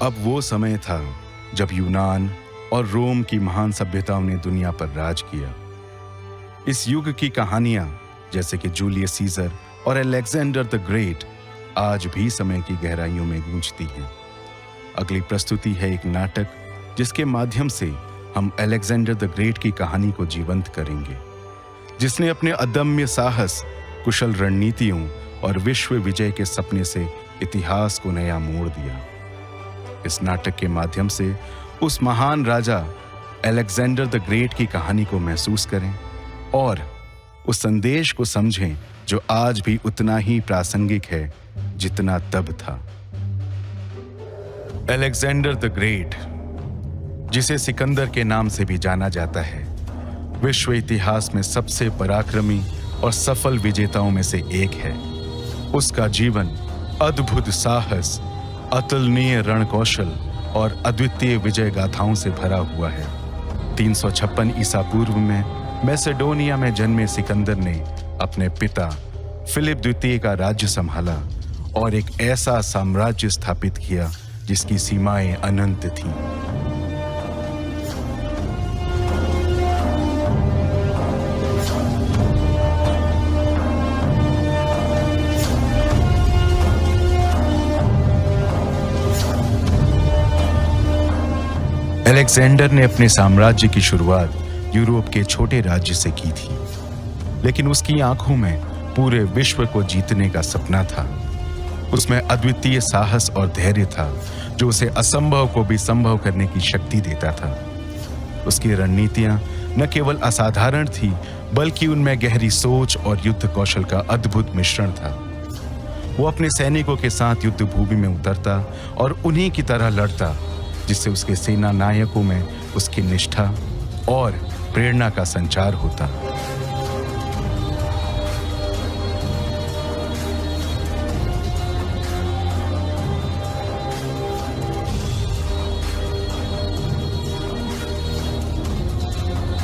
अब वो समय था जब यूनान और रोम की महान सभ्यताओं ने दुनिया पर राज किया। इस युग की कहानियां जैसे कि जूलियस सीजर और अलेक्जेंडर द ग्रेट आज भी समय की गहराइयों में गूंजती हैं। अगली प्रस्तुति है एक नाटक जिसके माध्यम से हम अलेक्जेंडर द ग्रेट की कहानी को जीवंत करेंगे, जिसने अपने अदम्य साहस, कुशल रणनीतियों और विश्व विजय के सपने से इतिहास को नया मोड़ दिया। इस नाटक के माध्यम से उस महान राजा अलेक्जेंडर द ग्रेट की कहानी को महसूस करें और उस संदेश को समझें जो आज भी उतना ही प्रासंगिक है जितना तब था। अलेक्जेंडर द ग्रेट, जिसे सिकंदर के नाम से भी जाना जाता है, विश्व इतिहास में सबसे पराक्रमी और सफल विजेताओं में से एक है। उसका जीवन अद्भुत साहस, अतुलनीय रणकौशल और अद्वितीय विजय गाथाओं से भरा हुआ है। 356 ईसा पूर्व में मैसेडोनिया में जन्मे सिकंदर ने अपने पिता फिलिप द्वितीय का राज्य संभाला और एक ऐसा साम्राज्य स्थापित किया जिसकी सीमाएं अनंत थीं। अलेक्जेंडर ने अपने साम्राज्य की शुरुआत यूरोप के छोटे राज्य से की थी, लेकिन उसकी आंखों में पूरे विश्व को जीतने का सपना था। उसमें अद्वितीय साहस और धैर्य था जो उसे असंभव को भी संभव करने की शक्ति देता था। उसकी रणनीतियां न केवल असाधारण थी, बल्कि उनमें गहरी सोच और युद्ध कौशल का अद्भुत मिश्रण था। वो अपने सैनिकों के साथ युद्ध भूमि में उतरता और उन्हीं की तरह लड़ता, जिससे उसके सेना नायकों में उसकी निष्ठा और प्रेरणा का संचार होता।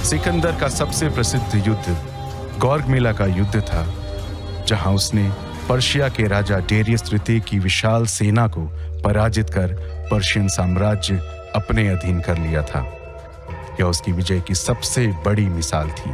सिकंदर का सबसे प्रसिद्ध युद्ध गौरगमिला का युद्ध था, जहां उसने पर्शिया के राजा डेरियस तृतीय की विशाल सेना को पराजित कर पर्शियन साम्राज्य अपने अधीन कर लिया था। यह उसकी विजय की सबसे बड़ी मिसाल थी।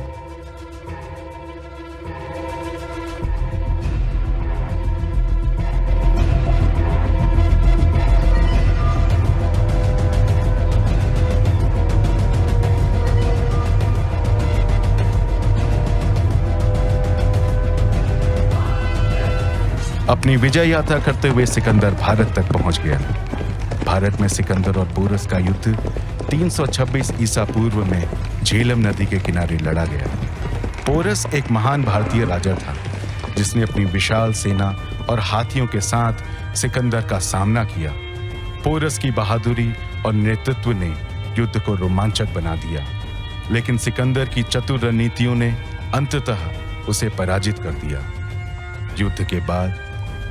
अपनी विजय यात्रा करते हुए सिकंदर भारत तक पहुंच गया। भारत में सिकंदर और पोरस का युद्ध 326 ईसा पूर्व में झेलम नदी के किनारे लड़ा गया। पोरस एक महान भारतीय राजा था, जिसने अपनी विशाल सेना और हाथियों के साथ सिकंदर का सामना किया। पोरस की बहादुरी और नेतृत्व ने युद्ध को रोमांचक बना दिया, लेकिन सिकंदर की चतुर रणनीतियों ने अंततः उसे पराजित कर दिया। युद्ध के बाद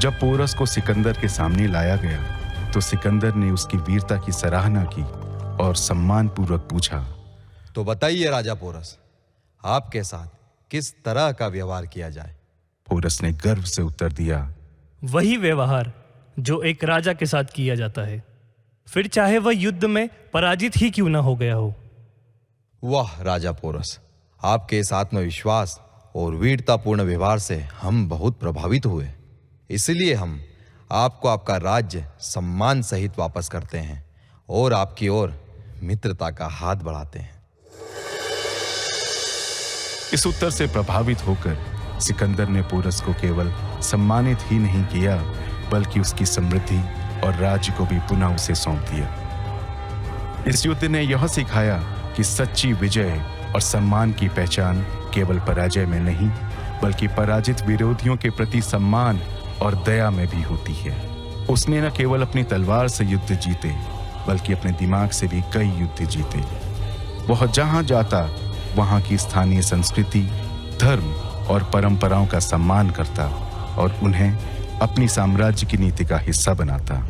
जब पोरस को सिकंदर के सामने लाया गया, तो सिकंदर ने उसकी वीरता की सराहना की और सम्मानपूर्वक पूछा, तो बताइए राजा पोरस, आपके साथ किस तरह का व्यवहार किया जाए? पोरस ने गर्व से उत्तर दिया, वही व्यवहार जो एक राजा के साथ किया जाता है, फिर चाहे वह युद्ध में पराजित ही क्यों ना हो गया हो। वाह राजा पोरस, आपके इस आत्मविश्वास और वीरतापूर्ण व्यवहार से हम बहुत प्रभावित हुए। इसलिए हम आपको आपका राज्य सम्मान सहित वापस करते हैं और आपकी ओर मित्रता का हाथ बढ़ाते हैं। इस उत्तर से प्रभावित होकर सिकंदर ने पोरस को केवल सम्मानित ही नहीं किया, बल्कि उसकी समृद्धि और राज्य को भी पुनः उसे सौंप दिया। इस युद्ध ने यह सिखाया कि सच्ची विजय और सम्मान की पहचान केवल पराजय में नहीं, बल्कि पराजित विरोधियों के प्रति सम्मान और दया में भी होती है। उसने न केवल अपनी तलवार से युद्ध जीते, बल्कि अपने दिमाग से भी कई युद्ध जीते। वह जहां जाता वहां की स्थानीय संस्कृति, धर्म और परंपराओं का सम्मान करता और उन्हें अपनी साम्राज्य की नीति का हिस्सा बनाता।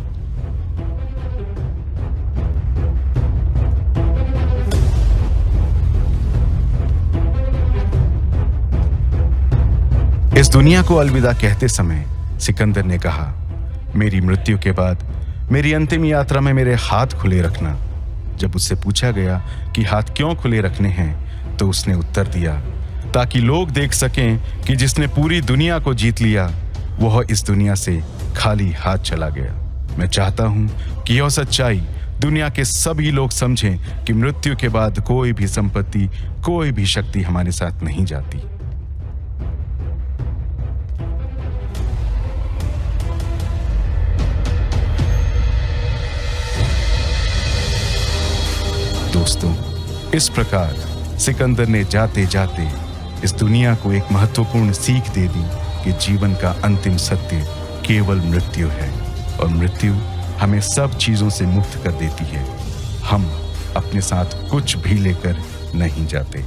इस दुनिया को अलविदा कहते समय सिकंदर ने कहा, मेरी मृत्यु के बाद मेरी अंतिम यात्रा में मेरे हाथ खुले रखना। जब उससे पूछा गया कि हाथ क्यों खुले रखने हैं, तो उसने उत्तर दिया, ताकि लोग देख सकें कि जिसने पूरी दुनिया को जीत लिया वह इस दुनिया से खाली हाथ चला गया। मैं चाहता हूं कि यह सच्चाई दुनिया के सभी लोग समझें कि मृत्यु के बाद कोई भी संपत्ति, कोई भी शक्ति हमारे साथ नहीं जाती। दोस्तों, इस प्रकार सिकंदर ने जाते जाते इस दुनिया को एक महत्वपूर्ण सीख दे दी कि जीवन का अंतिम सत्य केवल मृत्यु है, और मृत्यु हमें सब चीजों से मुक्त कर देती है। हम अपने साथ कुछ भी लेकर नहीं जाते।